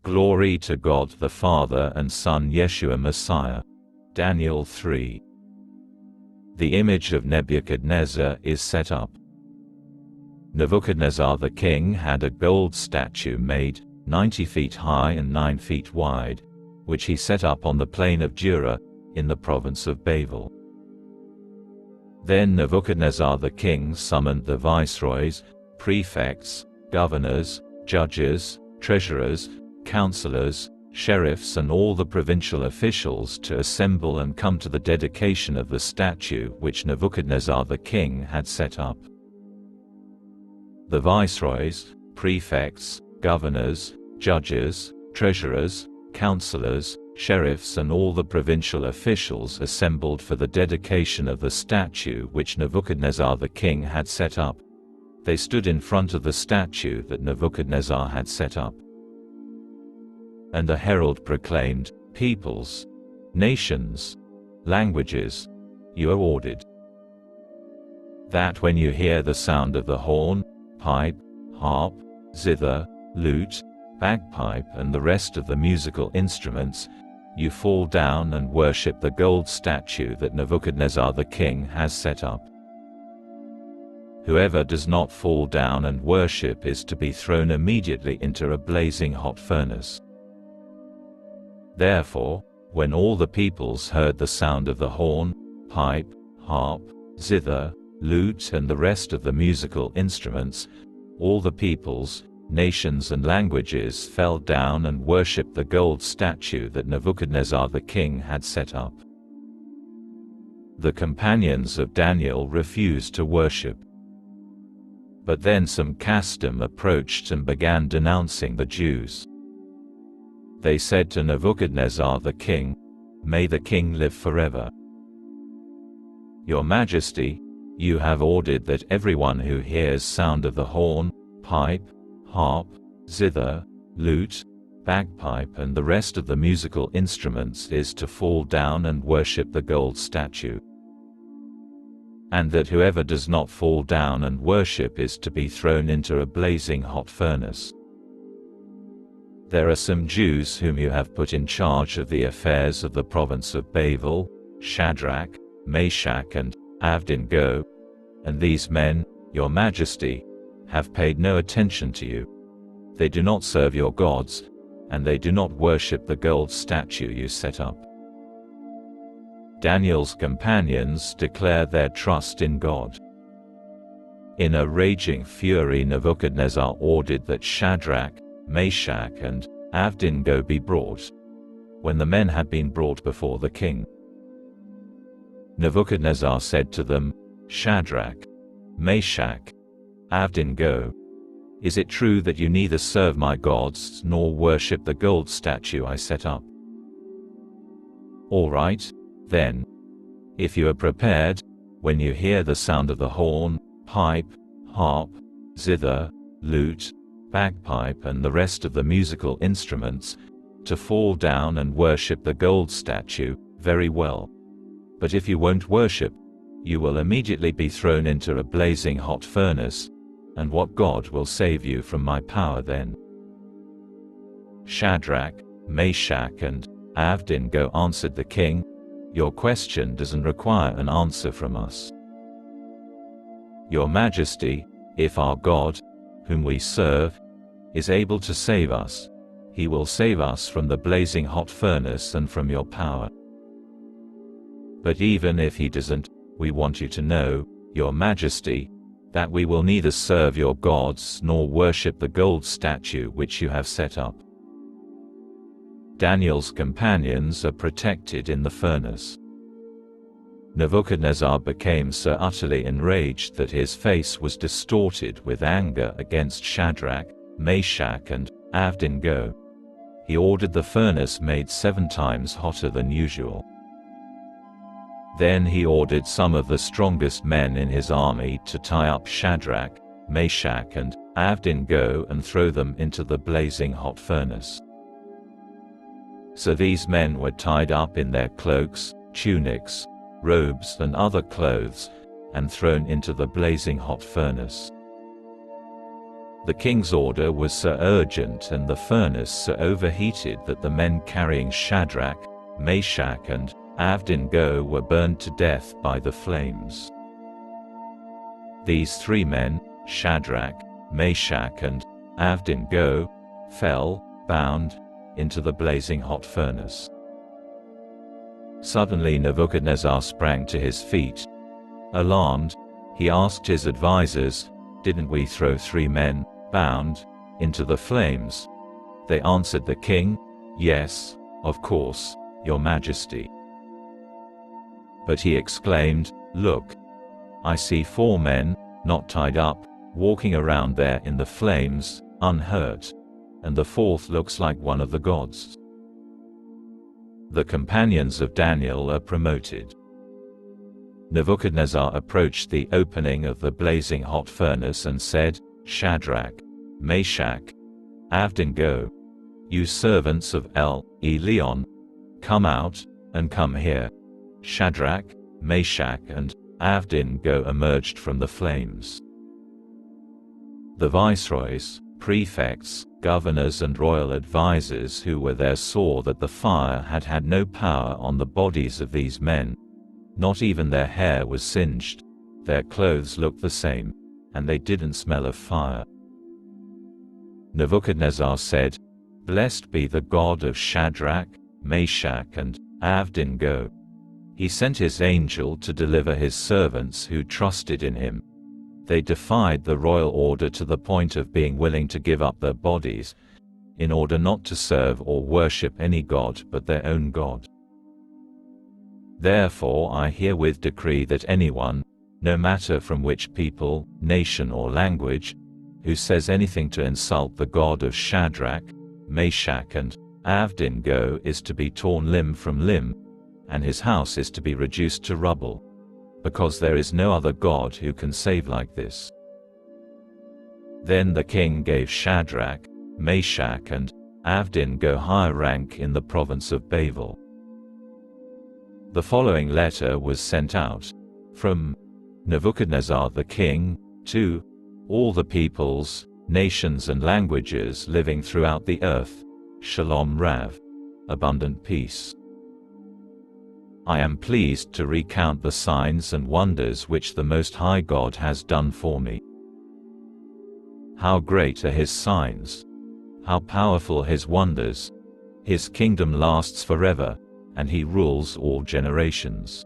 Glory to God the Father and Son Yeshua Messiah. Daniel 3. The image of Nebuchadnezzar is set up. Nebuchadnezzar the king had a gold statue made, 90 feet high and 9 feet wide, which he set up on the plain of Dura, in the province of Babel. Then Nebuchadnezzar the king summoned the viceroys, prefects, governors, judges, treasurers, counselors, sheriffs and all the provincial officials to assemble and come to the dedication of the statue which Nebuchadnezzar the king had set up. The viceroys, prefects, governors, judges, treasurers, counselors, sheriffs and all the provincial officials assembled for the dedication of the statue which Nebuchadnezzar the king had set up. They stood in front of the statue that Nebuchadnezzar had set up. And a herald proclaimed, "Peoples, nations, languages, you are ordered that when you hear the sound of the horn, pipe, harp, zither, lute, bagpipe and the rest of the musical instruments, you fall down and worship the gold statue that Nebuchadnezzar the king has set up. Whoever does not fall down and worship is to be thrown immediately into a blazing hot furnace." Therefore, when all the peoples heard the sound of the horn, pipe, harp, zither, lute and the rest of the musical instruments, all the peoples, nations and languages fell down and worshipped the gold statue that Nebuchadnezzar the king had set up. The companions of Daniel refused to worship. But then some Casdim approached and began denouncing the Jews. They said to Nebuchadnezzar the king, "May the king live forever. Your Majesty, you have ordered that everyone who hears sound of the horn, pipe, harp, zither, lute, bagpipe and the rest of the musical instruments is to fall down and worship the gold statue. And that whoever does not fall down and worship is to be thrown into a blazing hot furnace. There are some Jews whom you have put in charge of the affairs of the province of Babel, Shadrach, Meshach and Abednego, and these men, your Majesty, have paid no attention to you. They do not serve your gods, and they do not worship the gold statue you set up." Daniel's companions declared their trust in God. In a raging fury, Nebuchadnezzar ordered that Shadrach, Meshach and Abednego be brought. When the men had been brought before the king, Nebuchadnezzar said to them, "Shadrach, Meshach, Abednego, is it true that you neither serve my gods nor worship the gold statue I set up? All right, then. If you are prepared, when you hear the sound of the horn, pipe, harp, zither, lute, bagpipe and the rest of the musical instruments, to fall down and worship the gold statue, very well. But if you won't worship, you will immediately be thrown into a blazing hot furnace, and what God will save you from my power then?" Shadrach, Meshach and Abednego answered the king, "Your question doesn't require an answer from us. Your Majesty, if our God, whom we serve, is able to save us, he will save us from the blazing hot furnace and from your power. But even if he doesn't, we want you to know, your Majesty, that we will neither serve your gods nor worship the gold statue which you have set up." Daniel's companions are protected in the furnace. Nebuchadnezzar became so utterly enraged that his face was distorted with anger against Shadrach, Meshach and Abednego. He ordered the furnace made 7 times hotter than usual. Then he ordered some of the strongest men in his army to tie up Shadrach, Meshach and Abednego and throw them into the blazing hot furnace. So these men were tied up in their cloaks, tunics, robes and other clothes, and thrown into the blazing hot furnace. The king's order was so urgent and the furnace so overheated that the men carrying Shadrach, Meshach and Abednego were burned to death by the flames. These 3 men, Shadrach, Meshach and Abednego, fell, bound, into the blazing hot furnace. Suddenly Nebuchadnezzar sprang to his feet. Alarmed, he asked his advisers, "Didn't we throw 3 men, bound, into the flames?" They answered the king, "Yes, of course, your majesty." But he exclaimed, "Look! I see 4 men, not tied up, walking around there in the flames, unhurt, and the 4th looks like one of the gods." The companions of Daniel are promoted. Nebuchadnezzar approached the opening of the blazing hot furnace and said, "Shadrach, Meshach, Abednego, you servants of El Elyon, come out, and come here." Shadrach, Meshach and Abednego emerged from the flames. The viceroys, prefects, governors and royal advisers who were there saw that the fire had had no power on the bodies of these men. Not even their hair was singed, their clothes looked the same, and they didn't smell of fire. Nebuchadnezzar said, "Blessed be the God of Shadrach, Meshach and Abednego. He sent his angel to deliver his servants who trusted in him. They defied the royal order to the point of being willing to give up their bodies, in order not to serve or worship any god but their own God. Therefore I herewith decree that anyone, no matter from which people, nation or language, who says anything to insult the God of Shadrach, Meshach and Abednego is to be torn limb from limb, and his house is to be reduced to rubble, because there is no other God who can save like this." Then the king gave Shadrach, Meshach and Abednego high rank in the province of Babel. The following letter was sent out, from Nebuchadnezzar the king, to all the peoples, nations and languages living throughout the earth, Shalom Rav, abundant peace. I am pleased to recount the signs and wonders which the Most High God has done for me. How great are his signs! How powerful his wonders! His kingdom lasts forever, and he rules all generations.